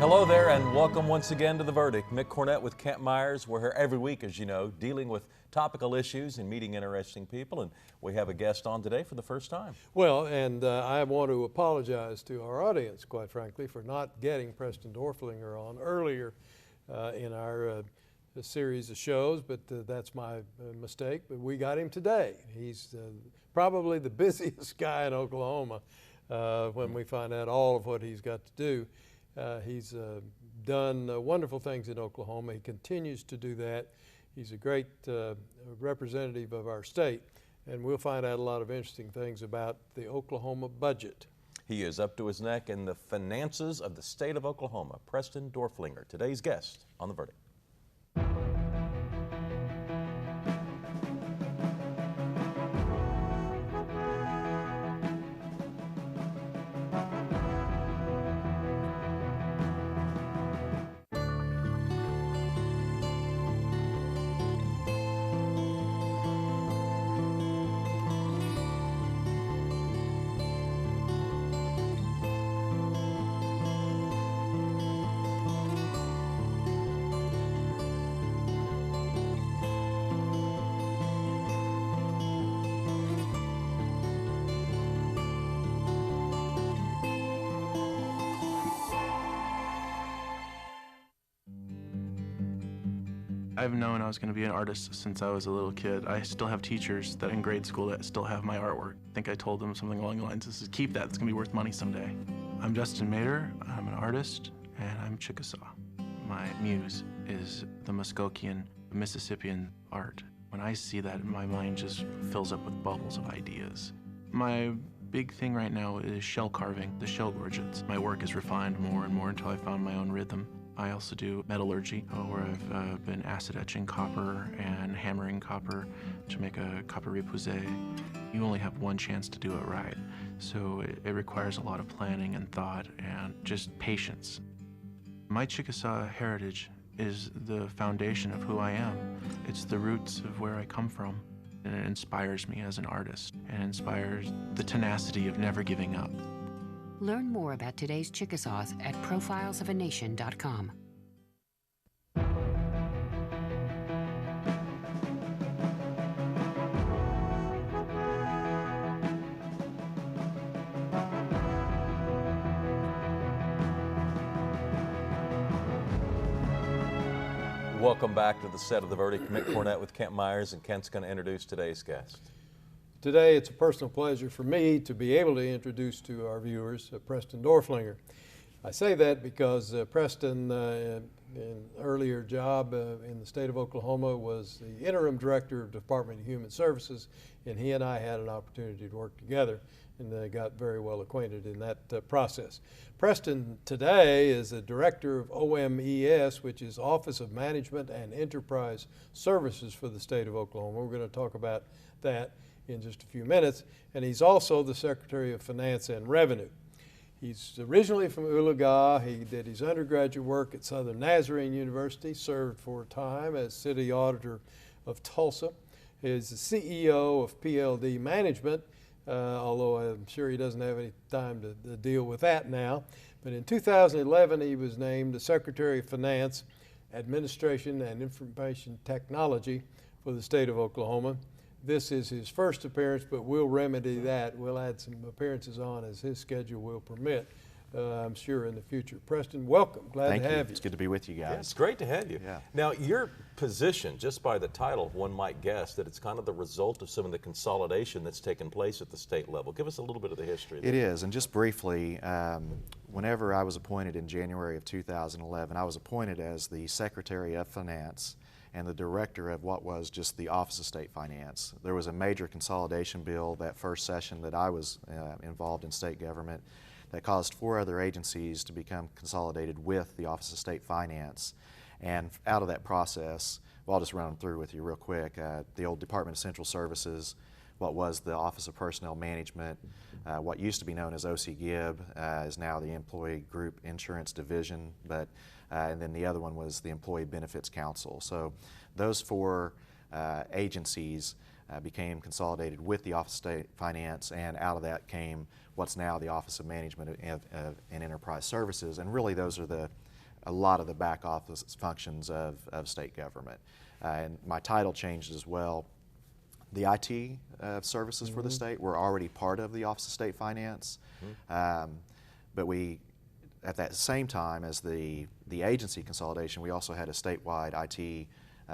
Hello there and welcome once again to The Verdict. Mick Cornett with Kent Myers. We're here every week, as you know, dealing with topical issues and meeting interesting people, and we have a guest on today for the first time. Well, and I want to apologize to our audience, quite frankly, for not getting Preston Doerflinger on earlier in our series of shows, but that's my mistake. But we got him today. He's probably the busiest guy in Oklahoma when we find out all of what he's got to do. He's done wonderful things in Oklahoma. He continues to do that. He's a great representative of our state, and we'll find out a lot of interesting things about the Oklahoma budget. He is up to his neck in the finances of the state of Oklahoma. Preston Doerflinger, today's guest on The Verdict. I've known I was going to be an artist since I was a little kid. I still have teachers that in grade school that still have my artwork. I think I told them something along the lines, this is keep that, it's going to be worth money someday. I'm Justin Mader, I'm an artist, and I'm Chickasaw. My muse is the Muskogean, Mississippian art. When I see that, my mind just fills up with bubbles of ideas. My big thing right now is shell carving, the shell gorgets. My work is refined more and more until I found my own rhythm. I also do metallurgy, where I've been acid etching copper and hammering copper to make a copper repoussé. You only have one chance to do it right, so it requires a lot of planning and thought and just patience. My Chickasaw heritage is the foundation of who I am. It's the roots of where I come from, and it inspires me as an artist and inspires the tenacity of never giving up. Learn more about today's Chickasaws at profilesofenation.com. Welcome back to the set of The Verdict. Mick Cornett with Kent Myers, and Kent's going to introduce today's guest. Today, it's a personal pleasure for me to be able to introduce to our viewers Preston Doerflinger. I say that because Preston, in an earlier job in the state of Oklahoma, was the interim director of Department of Human Services, and he and I had an opportunity to work together and got very well acquainted in that process. Preston today is the director of OMES, which is Office of Management and Enterprise Services for the state of Oklahoma. We're going to talk about that in just a few minutes, and he's also the Secretary of Finance and Revenue. He's originally from Oologah. He did his undergraduate work at Southern Nazarene University, served for a time as city auditor of Tulsa. He's the CEO of PLD Management, although I'm sure he doesn't have any time to deal with that now. But in 2011, he was named the Secretary of Finance, Administration and Information Technology for the state of Oklahoma. This is his first appearance, but we'll remedy that. We'll add some appearances on as his schedule will permit, I'm sure, in the future. Preston, welcome. Glad to have you. It's good to be with you guys. Yeah, it's great to have you. Yeah. Now, your position, just by the title, one might guess that it's kind of the result of some of the consolidation that's taken place at the state level. Give us a little bit of the history there. It is, and just briefly, whenever I was appointed in January of 2011, I was appointed as the Secretary of Finance and the director of what was just the Office of State Finance. There was a major consolidation bill that first session that I was involved in state government that caused 4 other agencies to become consolidated with the Office of State Finance. And out of that process, well, I'll just run them through with you real quick. The old Department of Central Services, what was the Office of Personnel Management, what used to be known as OC-GIB is now the Employee Group Insurance Division, but and then the other one was the Employee Benefits Council. So those 4 agencies became consolidated with the Office of State Finance, and out of that came what's now the Office of Management and Enterprise Services. And really those are the a lot of the back office functions of state government. And my title changed as well. The IT services for the state were already part of the Office of State Finance, but we, at that same time as the agency consolidation, we also had a statewide IT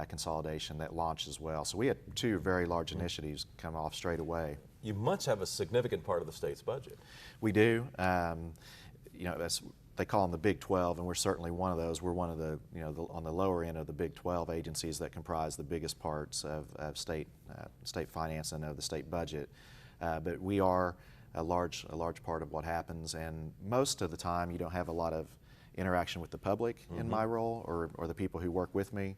consolidation that launched as well. So we had two very large initiatives come off straight away. You must have a significant part of the state's budget. We do. You know, they call them the Big 12, and we're certainly one of those. We're one of the, you know, on the lower end of the Big 12 agencies that comprise the biggest parts of state finance and of the state budget. But we are a large part of what happens, and most of the time you don't have a lot of interaction with the public in my role or the people who work with me,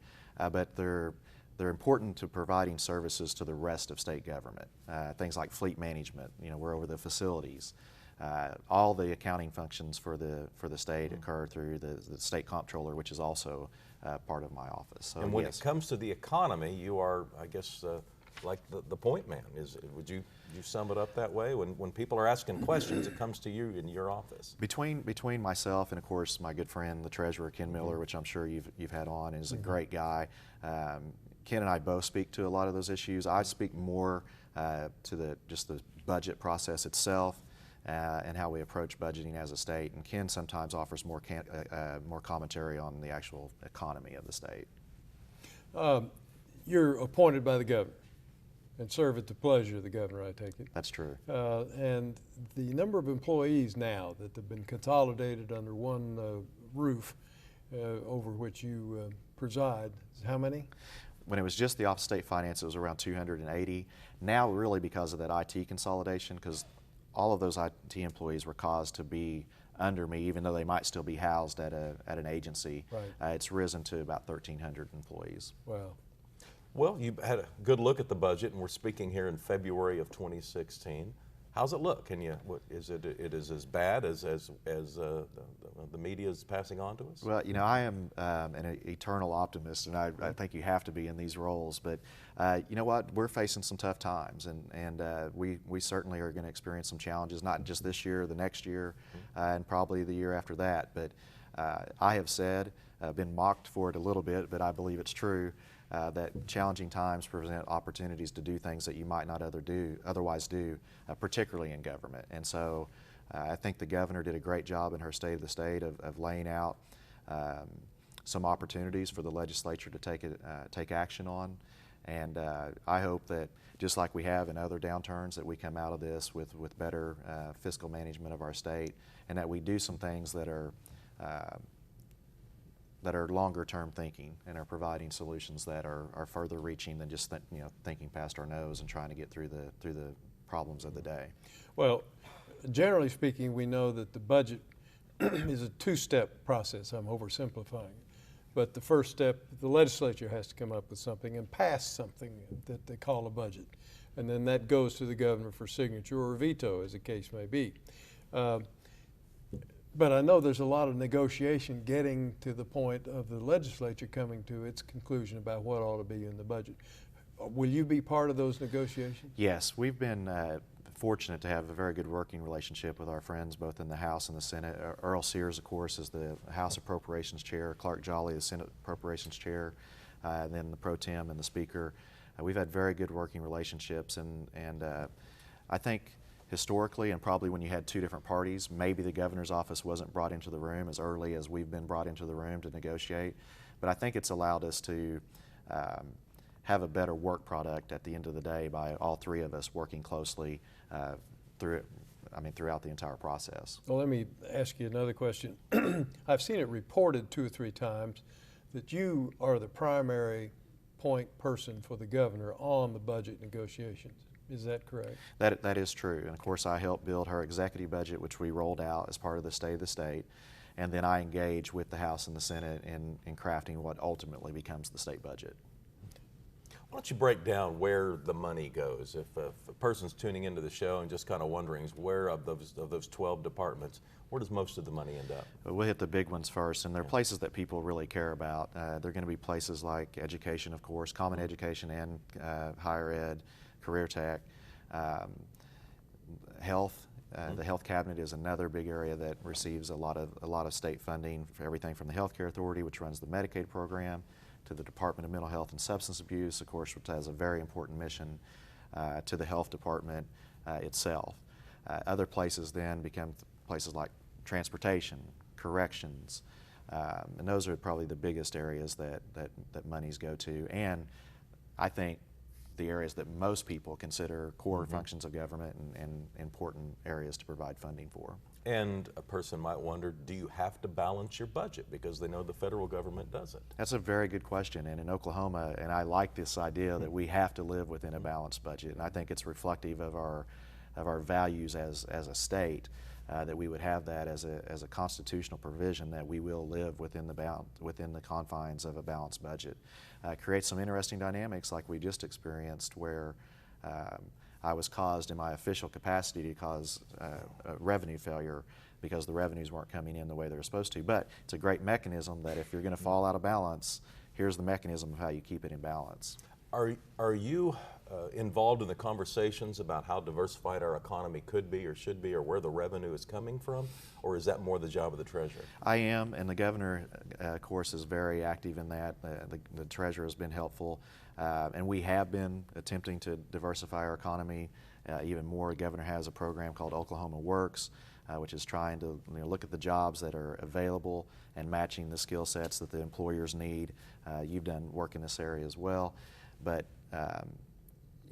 but they're important to providing services to the rest of state government. Things like fleet management, you know, we're over the facilities. All the accounting functions for the state occur through the state comptroller, which is also part of my office. So, and when it comes to the economy, you are, I guess, like the point man. Would you sum it up that way? When people are asking questions, it comes to you in your office. Between myself and, of course, my good friend, the treasurer, Ken Miller, which I'm sure you've had on, is a great guy. Ken and I both speak to a lot of those issues. I speak more to just the budget process itself. And how we approach budgeting as a state, and Ken sometimes offers more commentary on the actual economy of the state. You're appointed by the governor and serve at the pleasure of the governor, I take it. That's true. And the number of employees now that have been consolidated under one roof over which you preside, how many? When it was just the Office of State Finance, it was around 280. Now, really, because of that IT consolidation, because all of those IT employees were caused to be under me, even though they might still be housed at an agency. Right. It's risen to about 1,300 employees. Wow. Well, you had a good look at the budget, and we're speaking here in February of 2016. How's it look? Is it as bad as the media is passing on to us? Well, you know, I am an eternal optimist, and I think you have to be in these roles. But you know what? We're facing some tough times, and we certainly are going to experience some challenges, not just this year, the next year, and probably the year after that. But I have said, been mocked for it a little bit, but I believe it's true. That challenging times present opportunities to do things that you might not otherwise do, particularly in government. And so I think the governor did a great job in her State of the State of laying out some opportunities for the legislature to take action on. And I hope that, just like we have in other downturns, that we come out of this with better fiscal management of our state, and that we do some things that are longer term thinking and are providing solutions that are further reaching than just thinking past our nose and trying to get through the problems of the day. Well, generally speaking, we know that the budget is a two-step process. I'm oversimplifying. But the first step, the legislature has to come up with something and pass something that they call a budget. And then that goes to the governor for signature or veto, as the case may be. But I know there's a lot of negotiation getting to the point of the legislature coming to its conclusion about what ought to be in the budget. Will you be part of those negotiations? Yes, we've been fortunate to have a very good working relationship with our friends both in the House and the Senate. Earl Sears, of course, is the House Appropriations Chair, Clark Jolly, the Senate Appropriations Chair, and then the Pro Tem and the Speaker. We've had very good working relationships, and I think historically, and probably when you had two different parties, maybe the governor's office wasn't brought into the room as early as we've been brought into the room to negotiate. But I think it's allowed us to have a better work product at the end of the day by all three of us working closely throughout the entire process. Well, let me ask you another question. I've seen it reported 2 or 3 times that you are the primary point person for the governor on the budget negotiations. Is that correct? That is true. And of course, I helped build her executive budget, which we rolled out as part of the State of the State. And then I engage with the House and the Senate in crafting what ultimately becomes the state budget. Why don't you break down where the money goes? If a person's tuning into the show and just kind of wondering where of those 12 departments, where does most of the money end up? We'll hit the big ones first, and they're places that people really care about. They're going to be places like education, of course, common education and higher ed, career tech, health The health cabinet is another big area that receives a lot of state funding for everything from the Healthcare Authority, which runs the Medicaid program, to the Department of Mental Health and Substance Abuse, of course, which has a very important mission, to the Health Department itself. Other places then become places like transportation, corrections, and those are probably the biggest areas that monies go to. And I think the areas that most people consider core functions of government and important areas to provide funding for. And a person might wonder, do you have to balance your budget because they know the federal government doesn't? That's a very good question, and in Oklahoma, and I like this idea that we have to live within a balanced budget, and I think it's reflective of our values as a state, that we would have that as a constitutional provision, that we will live within the confines of a balanced budget. Creates some interesting dynamics like we just experienced, where I was caused in my official capacity to cause a revenue failure because the revenues weren't coming in the way they were supposed to. But it's a great mechanism that if you're going to fall out of balance, here's the mechanism of how you keep it in balance. Are you involved in the conversations about how diversified our economy could be or should be, or where the revenue is coming from, or is that more the job of the treasurer? I am, and the governor, of course, is very active in that. The treasurer has been helpful, and we have been attempting to diversify our economy even more. The governor has a program called Oklahoma Works, which is trying to look at the jobs that are available and matching the skill sets that the employers need. You've done work in this area as well, but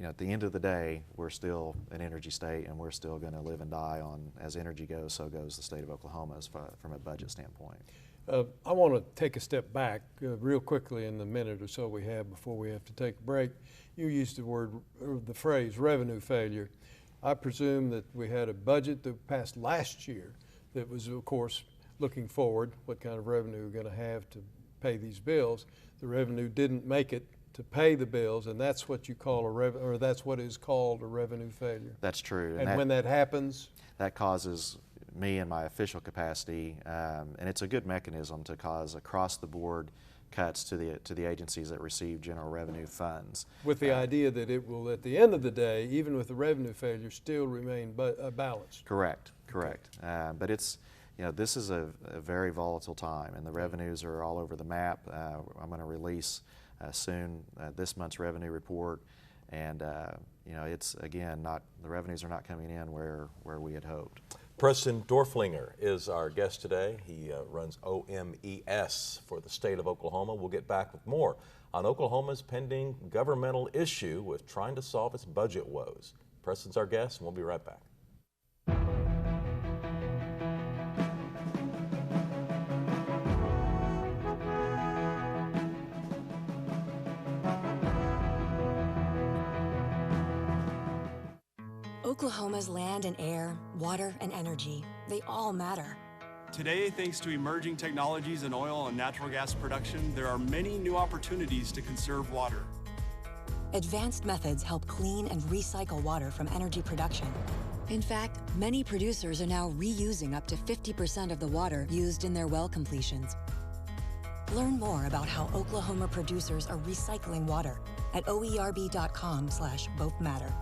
at the end of the day, we're still an energy state, and we're still going to live and die on, as energy goes, so goes the state of Oklahoma from a budget standpoint. I want to take a step back real quickly in the minute or so we have before we have to take a break. You used the phrase revenue failure. I presume that we had a budget that passed last year that was, of course, looking forward, what kind of revenue we're going to have to pay these bills. The revenue didn't make it to pay the bills, and that's what you call that's what is called a revenue failure. That's true. And when that happens, that causes me in my official capacity, and it's a good mechanism to cause across-the-board cuts to the agencies that receive general revenue funds. With the idea that it will, at the end of the day, even with the revenue failure, still remain balanced. Correct. But it's, this is a very volatile time, and the revenues are all over the map. I'm going to release soon this month's revenue report, and it's again the revenues are not coming in where we had hoped. Preston Doerflinger is our guest today. He runs OMES for the state of Oklahoma. We'll get back with more on Oklahoma's pending governmental issue with trying to solve its budget woes. Preston's our guest, and we'll be right back. Oklahoma's land and air, water and energy, they all matter. Today, thanks to emerging technologies in oil and natural gas production, there are many new opportunities to conserve water. Advanced methods help clean and recycle water from energy production. In fact, many producers are now reusing up to 50% of the water used in their well completions. Learn more about how Oklahoma producers are recycling water at oerb.com/bothmatter.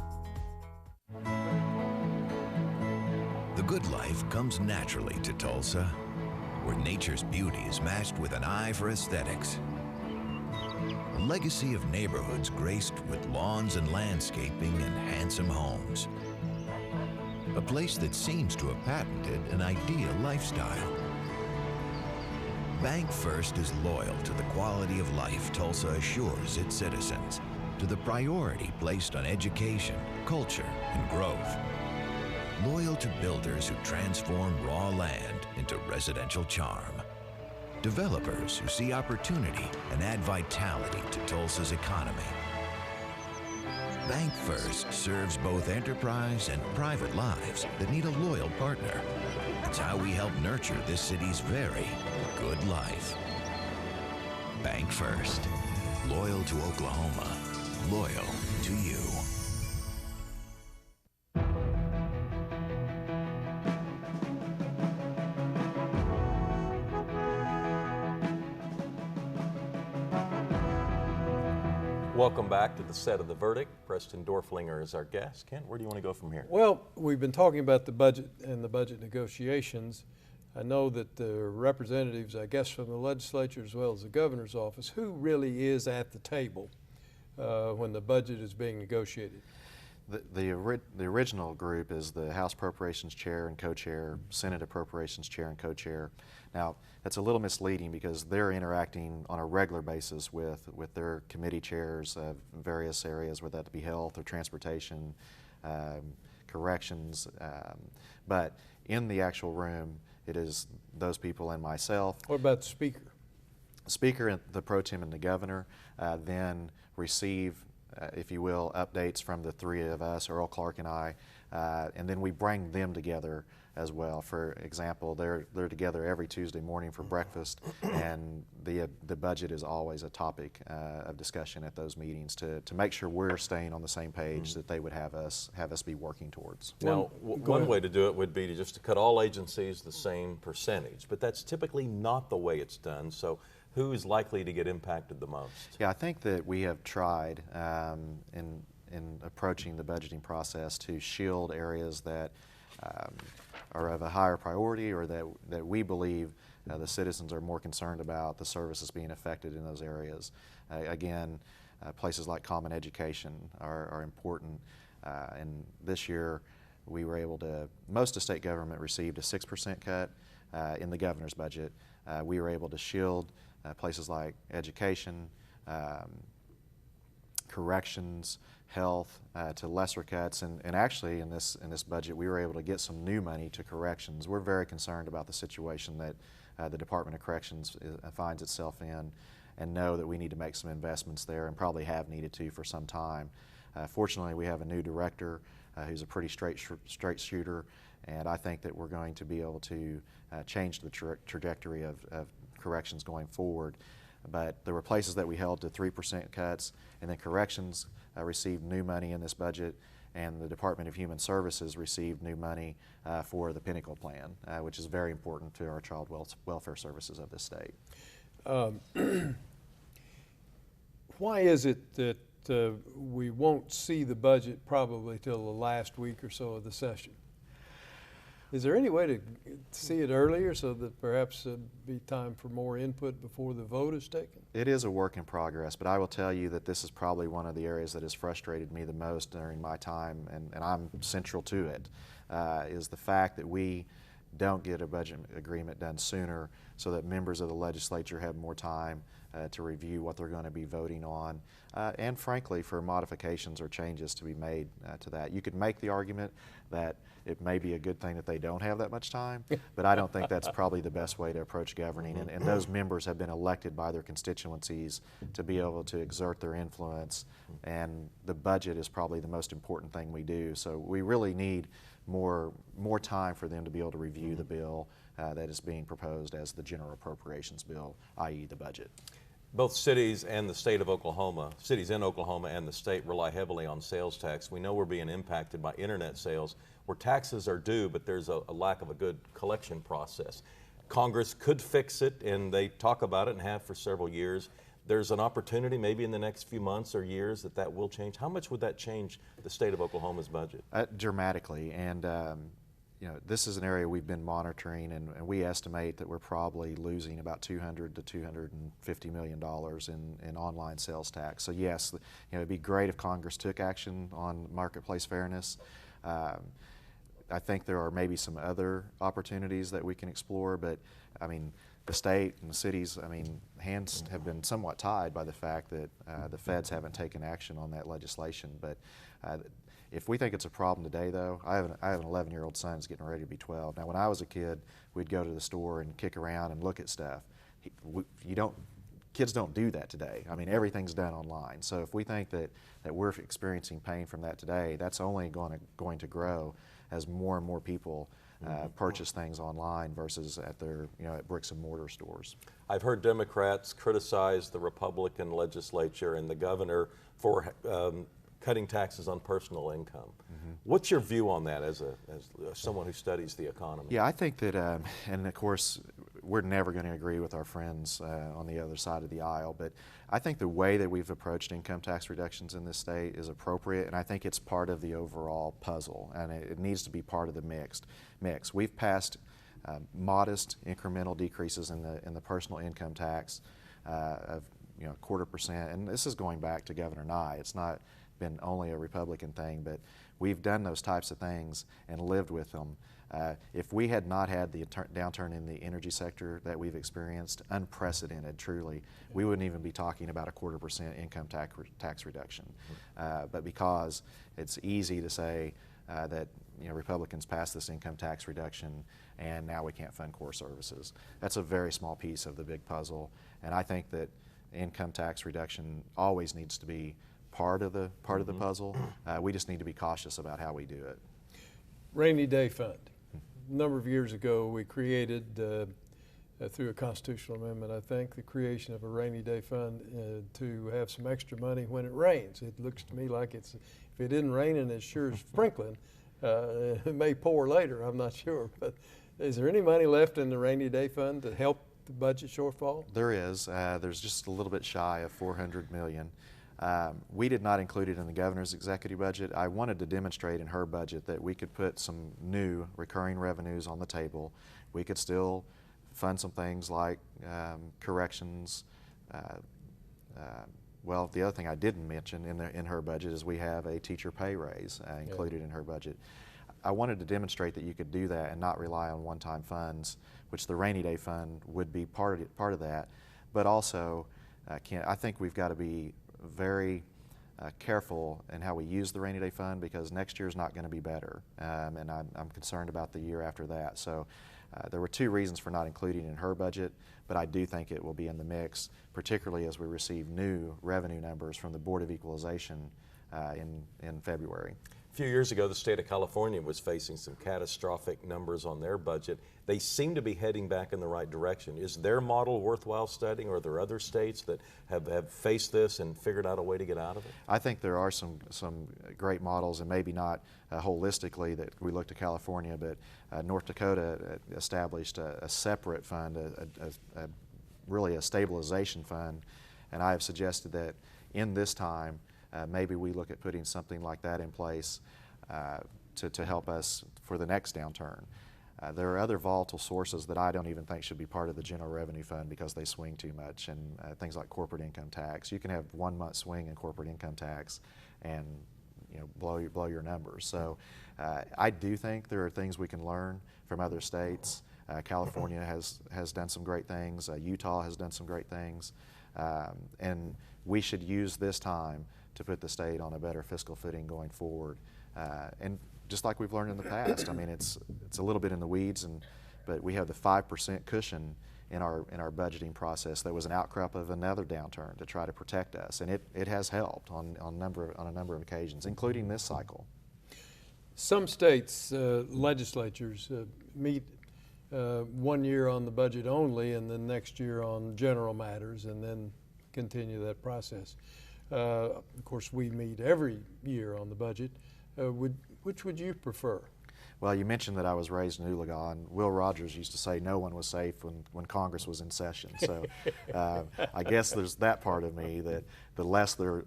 The good life comes naturally to Tulsa, where nature's beauty is matched with an eye for aesthetics. A legacy of neighborhoods graced with lawns and landscaping and handsome homes. A place that seems to have patented an ideal lifestyle. Bank First is loyal to the quality of life Tulsa assures its citizens, to the priority placed on education, culture, and growth. Loyal to builders who transform raw land into residential charm. Developers who see opportunity and add vitality to Tulsa's economy. Bank First serves both enterprise and private lives that need a loyal partner. It's how we help nurture this city's very good life. Bank First. Loyal to Oklahoma. Loyal to you. Welcome back to the set of The Verdict. Preston Doerflinger is our guest. Kent, where do you want to go from here? Well, we've been talking about the budget and the budget negotiations. I know that the representatives, I guess, from the legislature as well as the governor's office, who really is at the table when the budget is being negotiated? The original group is the House Appropriations Chair and Co-Chair, Senate Appropriations Chair and Co-Chair. Now, that's a little misleading because they're interacting on a regular basis with their committee chairs of various areas, whether that be health or transportation, corrections. But in the actual room, it is those people and myself. What about the Speaker? The Speaker, and the Pro Tem, and the Governor then receive, if you will, updates from the three of us, Earl Clark and I, and then we bring them together as well. For example, they're together every Tuesday morning for breakfast, and the budget is always a topic of discussion at those meetings to make sure we're staying on the same page that they would have us be working towards. Now, one way to do it would be to cut all agencies the same percentage, but that's typically not the way it's done. So who is likely to get impacted the most? Yeah, I think that we have tried in approaching the budgeting process to shield areas that are of a higher priority, or that we believe the citizens are more concerned about the services being affected in those areas. Again, places like common education are important, and this year we were able to, most of state government received a 6% cut in the governor's budget. We were able to shield places like education, corrections, health to lesser cuts, and actually in this budget we were able to get some new money to corrections. We're very concerned about the situation that the Department of Corrections finds itself in, and know that we need to make some investments there, and probably have needed to for some time. Fortunately, we have a new director who's a pretty straight shooter, and I think that we're going to be able to change the trajectory of corrections going forward. But there were places that we held to 3% cuts, and then corrections received new money in this budget, and the Department of Human Services received new money for the Pinnacle Plan, which is very important to our child welfare services of this state. Why is it that we won't see the budget probably till the last week or so of the session? Is there any way to see it earlier so that perhaps it'd be time for more input before the vote is taken? It is a work in progress, but I will tell you that this is probably one of the areas that has frustrated me the most during my time, and I'm central to it, is the fact that we don't get a budget agreement done sooner so that members of the legislature have more time to review what they're going to be voting on, and frankly for modifications or changes to be made to that. You could make the argument that it may be a good thing that they don't have that much time, but I don't think that's probably the best way to approach governing, and those members have been elected by their constituencies to be able to exert their influence, and the budget is probably the most important thing we do. So we really need more time for them to be able to review the bill that is being proposed as the general appropriations bill, i.e. the budget. Both cities and the state of Oklahoma, cities in Oklahoma and the state rely heavily on sales tax. We know we're being impacted by internet sales where taxes are due, but there's a lack of a good collection process. Congress could fix it, and they talk about it and have for several years. There's an opportunity maybe in the next few months or years that will change. How much would that change the state of Oklahoma's budget? Dramatically, and you know, this is an area we've been monitoring, and we estimate that we're probably losing about $200 to $250 million in online sales tax. So yes, you know, it'd be great if Congress took action on marketplace fairness. I think there are maybe some other opportunities that we can explore, but I mean, the state and the cities, I mean, hands have been somewhat tied by the fact that the feds haven't taken action on that legislation. But if we think it's a problem today, though, I have an 11-year-old son who's getting ready to be 12. Now, when I was a kid, we'd go to the store and kick around and look at stuff. Kids don't do that today. I mean, everything's done online. So if we think that we're experiencing pain from that today, that's only going to grow as more and more people purchase things online versus at their, at bricks and mortar stores. I've heard Democrats criticize the Republican legislature and the governor for cutting taxes on personal income. Mm-hmm. What's your view on that as someone who studies the economy? Yeah, I think that, and of course, we're never going to agree with our friends on the other side of the aisle, but I think the way that we've approached income tax reductions in this state is appropriate, and I think it's part of the overall puzzle, and it needs to be part of the mix. We've passed modest incremental decreases in the personal income tax of 0.25%, and this is going back to Governor Nye. It's not been only a Republican thing, but we've done those types of things and lived with them. If we had not had the downturn in the energy sector that we've experienced, unprecedented truly, we wouldn't even be talking about a 0.25% income tax reduction. But because it's easy to say that Republicans passed this income tax reduction and now we can't fund core services. That's a very small piece of the big puzzle, and I think that income tax reduction always needs to be part of the puzzle. We just need to be cautious about how we do it. Rainy day fund. A number of years ago, we created, through a constitutional amendment, I think, the creation of a rainy day fund to have some extra money when it rains. It looks to me like if it didn't rain and it's sure as sprinkling, it may pour later, I'm not sure. But is there any money left in the rainy day fund to help the budget shortfall? There is. There's just a little bit shy of $400 million. We did not include it in the governor's executive budget. I wanted to demonstrate in her budget that we could put some new recurring revenues on the table. We could still fund some things like corrections. Well, the other thing I didn't mention in her budget is we have a teacher pay raise included in her budget. I wanted to demonstrate that you could do that and not rely on one-time funds, which the rainy day fund would be part of that. But also, I think we've got to be very careful in how we use the rainy day fund, because next year's not going to be better, and I'm concerned about the year after that. So there were two reasons for not including it in her budget, but I do think it will be in the mix, particularly as we receive new revenue numbers from the Board of Equalization in February. A few years ago, the state of California was facing some catastrophic numbers on their budget. They seem to be heading back in the right direction. Is their model worthwhile studying, or are there other states that have faced this and figured out a way to get out of it? I think there are some great models, and maybe not holistically that we look to California, but North Dakota established a separate fund, really a stabilization fund, and I have suggested that in this time, maybe we look at putting something like that in place to help us for the next downturn. There are other volatile sources that I don't even think should be part of the general revenue fund because they swing too much, and things like corporate income tax. You can have 1 month swing in corporate income tax and blow your numbers. So I do think there are things we can learn from other states. California has done some great things. Utah has done some great things, and we should use this time to put the state on a better fiscal footing going forward. And just like we've learned in the past, I mean, it's a little bit in the weeds, but we have the 5% cushion in our budgeting process that was an outcrop of another downturn to try to protect us, and it has helped on a number of occasions, including this cycle. Some states' legislatures meet 1 year on the budget only, and then next year on general matters, and then continue that process. Of course, we meet every year on the budget. Which would you prefer? Well, you mentioned that I was raised in Oologah, and Will Rogers used to say no one was safe when Congress was in session. So I guess there's that part of me that the less they're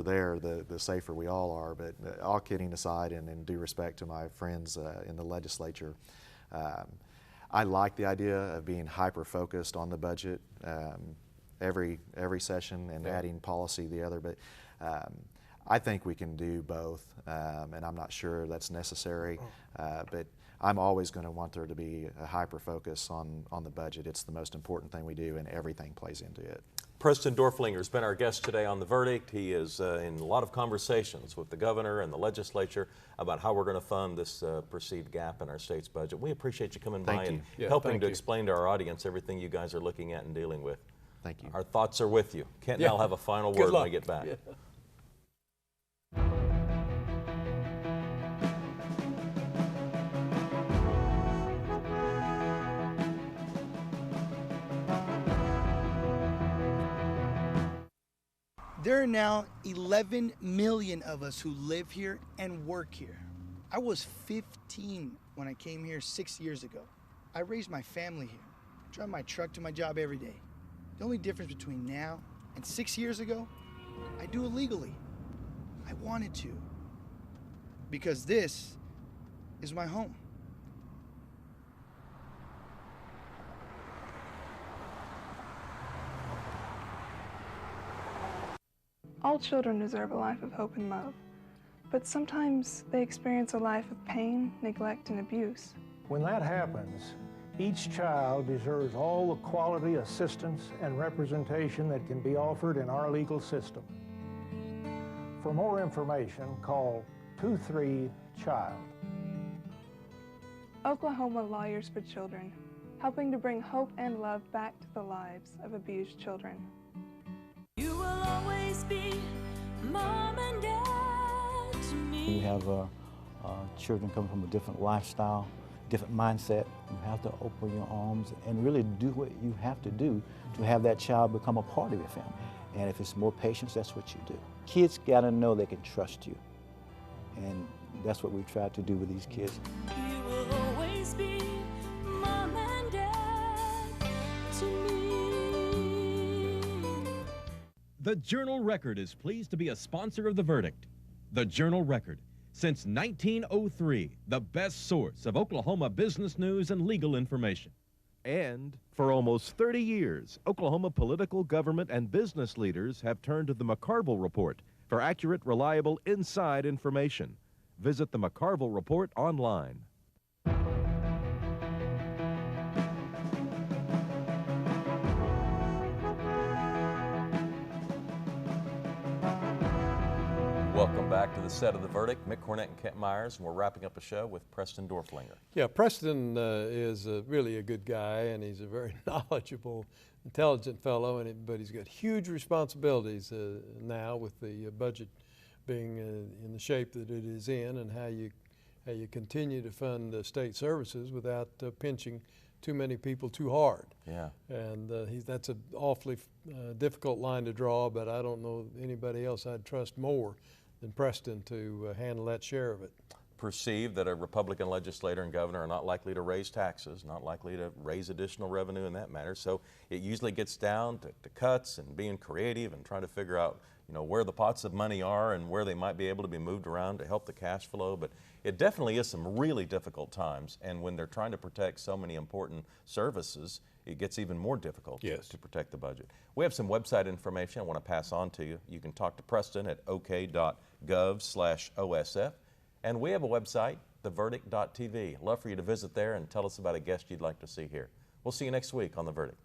there, the safer we all are. But all kidding aside, and in due respect to my friends in the legislature, I like the idea of being hyper-focused on the budget every session and adding policy the other. But I think we can do both, and I'm not sure that's necessary, but I'm always going to want there to be a hyper-focus on the budget. It's the most important thing we do, and everything plays into it. Preston Doerflinger has been our guest today on The Verdict. He is in a lot of conversations with the governor and the legislature about how we're going to fund this perceived gap in our state's budget. We appreciate you coming by and helping to explain to our audience everything you guys are looking at and dealing with. Thank you. Our thoughts are with you. Kent and I'll have a final word when we get back. Yeah. There are now 11 million of us who live here and work here. I was 15 when I came here 6 years ago. I raised my family here. drive my truck to my job every day. The only difference between now and 6 years ago, I do it legally. I wanted to. Because this is my home. All children deserve a life of hope and love, but sometimes they experience a life of pain, neglect, and abuse. When that happens, each child deserves all the quality assistance and representation that can be offered in our legal system. For more information, call 23-CHILD. Oklahoma Lawyers for Children, helping to bring hope and love back to the lives of abused children. You will always be mom and dad to me. You have children coming from a different lifestyle, different mindset. You have to open your arms and really do what you have to do to have that child become a part of your family. And if it's more patience, that's what you do. Kids gotta know they can trust you. And that's what we try to do with these kids. You will always be mom and dad to me. The Journal-Record is pleased to be a sponsor of The Verdict. The Journal-Record, since 1903, the best source of Oklahoma business news and legal information. And for almost 30 years, Oklahoma political, government, and business leaders have turned to the McCarville Report for accurate, reliable, inside information. Visit the McCarville Report online. Welcome back to the set of The Verdict. Mick Cornett and Kent Myers, and we're wrapping up the show with Preston Doerflinger. Yeah, Preston is really a good guy, and he's a very knowledgeable, intelligent fellow, but he's got huge responsibilities now with the budget being in the shape that it is in, and how you continue to fund state services without pinching too many people too hard. Yeah. And that's an awfully difficult line to draw, but I don't know anybody else I'd trust more than Preston to handle that share of it. Perceive that a Republican legislator and governor are not likely to raise taxes, not likely to raise additional revenue in that matter. So it usually gets down to cuts and being creative and trying to figure out, where the pots of money are and where they might be able to be moved around to help the cash flow. But it definitely is some really difficult times, and when they're trying to protect so many important services, it gets even more difficult to protect the budget. We have some website information I want to pass on to you. You can talk to Preston at ok.gov/OSF. And we have a website, theverdict.tv. Love for you to visit there and tell us about a guest you'd like to see here. We'll see you next week on The Verdict.